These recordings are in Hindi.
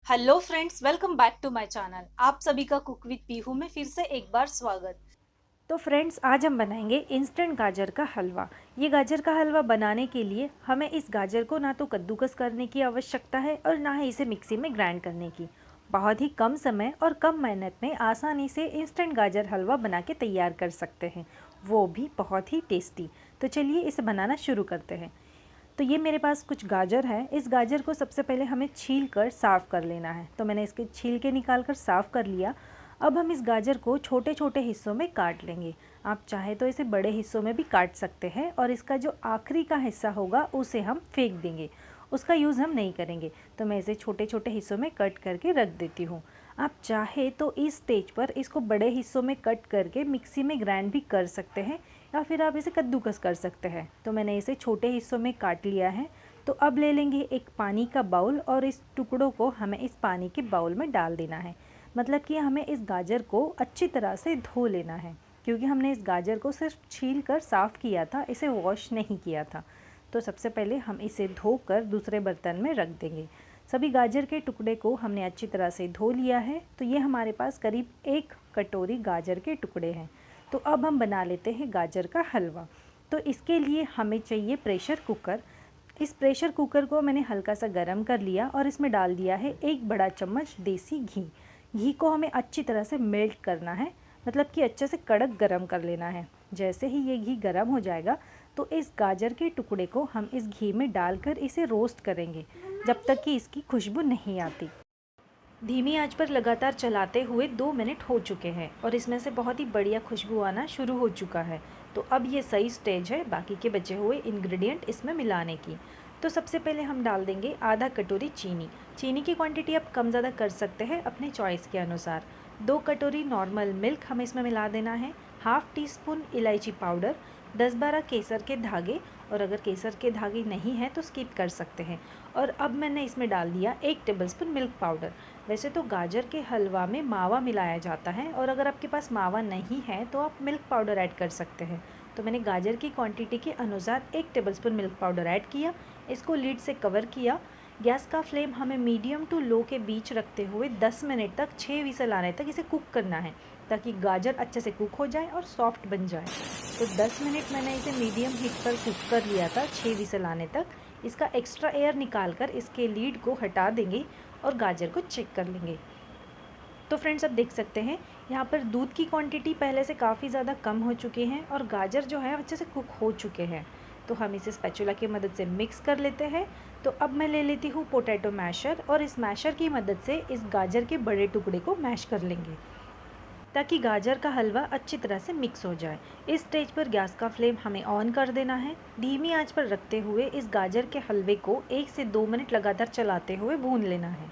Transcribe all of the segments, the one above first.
Hello friends, welcome back to my channel. आप सभी का कुक विद पीहू में फिर से एक बार स्वागत। तो फ्रेंड्स, आज हम बनाएंगे इंस्टेंट गाजर का हलवा। ये गाजर का हलवा बनाने के लिए हमें इस गाजर को ना तो कद्दूकस करने की आवश्यकता है और ना ही इसे मिक्सी में ग्राइंड करने की। बहुत ही कम समय और कम मेहनत में आसानी से इंस्टेंट गाजर हलवा बना के तैयार कर सकते हैं, वो भी बहुत ही टेस्टी। तो चलिए इसे बनाना शुरू करते हैं। तो ये मेरे पास कुछ गाजर है। इस गाजर को सबसे पहले हमें छील कर साफ़ कर लेना है। तो मैंने इसके छील के निकाल कर साफ़ कर लिया। अब हम इस गाजर को छोटे छोटे हिस्सों में काट लेंगे। आप चाहे तो इसे बड़े हिस्सों में भी काट सकते हैं और इसका जो आखिरी का हिस्सा होगा उसे हम फेंक देंगे, उसका यूज़ हम नहीं करेंगे। तो मैं इसे छोटे छोटे हिस्सों में कट करके रख देती हूँ। आप चाहे तो इस स्टेज पर इसको बड़े हिस्सों में कट करके मिक्सी में ग्राइंड भी कर सकते हैं या फिर आप इसे कद्दूकस कर सकते हैं। तो मैंने इसे छोटे हिस्सों में काट लिया है। तो अब ले लेंगे एक पानी का बाउल और इस टुकड़ों को हमें इस पानी के बाउल में डाल देना है। मतलब कि हमें इस गाजर को अच्छी तरह से धो लेना है, क्योंकि हमने इस गाजर को सिर्फ छील कर साफ़ किया था, इसे वॉश नहीं किया था। तो सबसे पहले हम इसे धोकर दूसरे बर्तन में रख देंगे। सभी गाजर के टुकड़े को हमने अच्छी तरह से धो लिया है। तो ये हमारे पास करीब 1 कटोरी गाजर के टुकड़े हैं। तो अब हम बना लेते हैं गाजर का हलवा। तो इसके लिए हमें चाहिए प्रेशर कुकर। इस प्रेशर कुकर को मैंने हल्का सा गर्म कर लिया और इसमें डाल दिया है 1 बड़ा चम्मच देसी घी। घी को हमें अच्छी तरह से मेल्ट करना है, मतलब कि अच्छे से कड़क गरम कर लेना है। जैसे ही ये घी गरम हो जाएगा तो इस गाजर के टुकड़े को हम इस घी में डालकर इसे रोस्ट करेंगे, जब तक कि इसकी खुशबू नहीं आती। धीमी आंच पर लगातार चलाते हुए 2 मिनट हो चुके हैं और इसमें से बहुत ही बढ़िया खुशबू आना शुरू हो चुका है। तो अब ये सही स्टेज है बाकी के बचे हुए इंग्रेडिएंट इसमें मिलाने की। तो सबसे पहले हम डाल देंगे आधा कटोरी चीनी। चीनी की क्वांटिटी आप कम ज़्यादा कर सकते हैं अपने चॉइस के अनुसार। 2 कटोरी नॉर्मल मिल्क हमें इसमें मिला देना है। हाफ़ टी स्पून इलायची पाउडर, 10-12 केसर के धागे, और अगर केसर के धागे नहीं हैं तो स्किप कर सकते हैं। और अब मैंने इसमें डाल दिया 1 टेबलस्पून मिल्क पाउडर। वैसे तो गाजर के हलवा में मावा मिलाया जाता है और अगर आपके पास मावा नहीं है तो आप मिल्क पाउडर ऐड कर सकते हैं। तो मैंने गाजर की क्वांटिटी के अनुसार 1 टेबलस्पून मिल्क पाउडर ऐड किया। इसको लीड से कवर किया। गैस का फ्लेम हमें मीडियम टू लो के बीच रखते हुए 10 मिनट तक 6 विसल आने तक इसे कुक करना है, ताकि गाजर अच्छे से कुक हो जाए और सॉफ्ट बन जाए। तो 10 मिनट मैंने इसे मीडियम हीट पर कुक कर लिया था, 6 विसल आने तक। इसका एक्स्ट्रा एयर निकाल कर इसके लीड को हटा देंगे और गाजर को चेक कर लेंगे। तो फ्रेंड्स, अब देख सकते हैं यहाँ पर दूध की क्वांटिटी पहले से काफ़ी ज़्यादा कम हो चुकी हैं और गाजर जो है अच्छे से कुक हो चुके हैं। तो हम इसे स्पैचुला की मदद से मिक्स कर लेते हैं। तो अब मैं ले लेती हूँ पोटैटो मैशर और इस मैशर की मदद से इस गाजर के बड़े टुकड़े को मैश कर लेंगे, ताकि गाजर का हलवा अच्छी तरह से मिक्स हो जाए। इस स्टेज पर गैस का फ्लेम हमें ऑन कर देना है। धीमी आंच पर रखते हुए इस गाजर के हलवे को 1 से 2 मिनट लगातार चलाते हुए भून लेना है।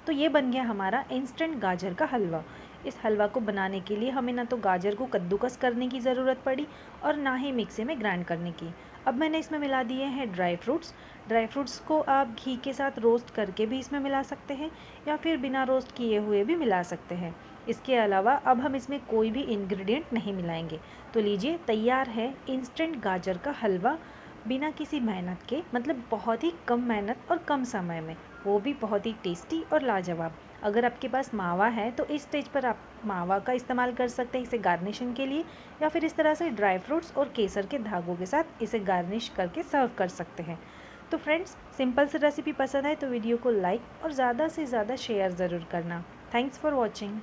तो ये बन गया हमारा इंस्टेंट गाजर का हलवा। इस हलवा को बनाने के लिए हमें ना तो गाजर को कद्दूकस करने की ज़रूरत पड़ी और ना ही मिक्सी में ग्राइंड करने की। अब मैंने इसमें मिला दिए हैं ड्राई फ्रूट्स। ड्राई फ्रूट्स को आप घी के साथ रोस्ट करके भी इसमें मिला सकते हैं या फिर बिना रोस्ट किए हुए भी मिला सकते हैं। इसके अलावा अब हम इसमें कोई भी इंग्रेडिएंट नहीं मिलाएंगे। तो लीजिए, तैयार है इंस्टेंट गाजर का हलवा, बिना किसी मेहनत के, मतलब बहुत ही कम मेहनत और कम समय में, वो भी बहुत ही टेस्टी और लाजवाब। अगर आपके पास मावा है तो इस स्टेज पर आप मावा का इस्तेमाल कर सकते हैं इसे गार्निशिंग के लिए, या फिर इस तरह से ड्राई फ्रूट्स और केसर के धागों के साथ इसे गार्निश करके सर्व कर सकते हैं। तो फ्रेंड्स, सिंपल सी रेसिपी पसंद आए तो वीडियो को लाइक और ज़्यादा से ज़्यादा शेयर ज़रूर करना। Thanks for watching.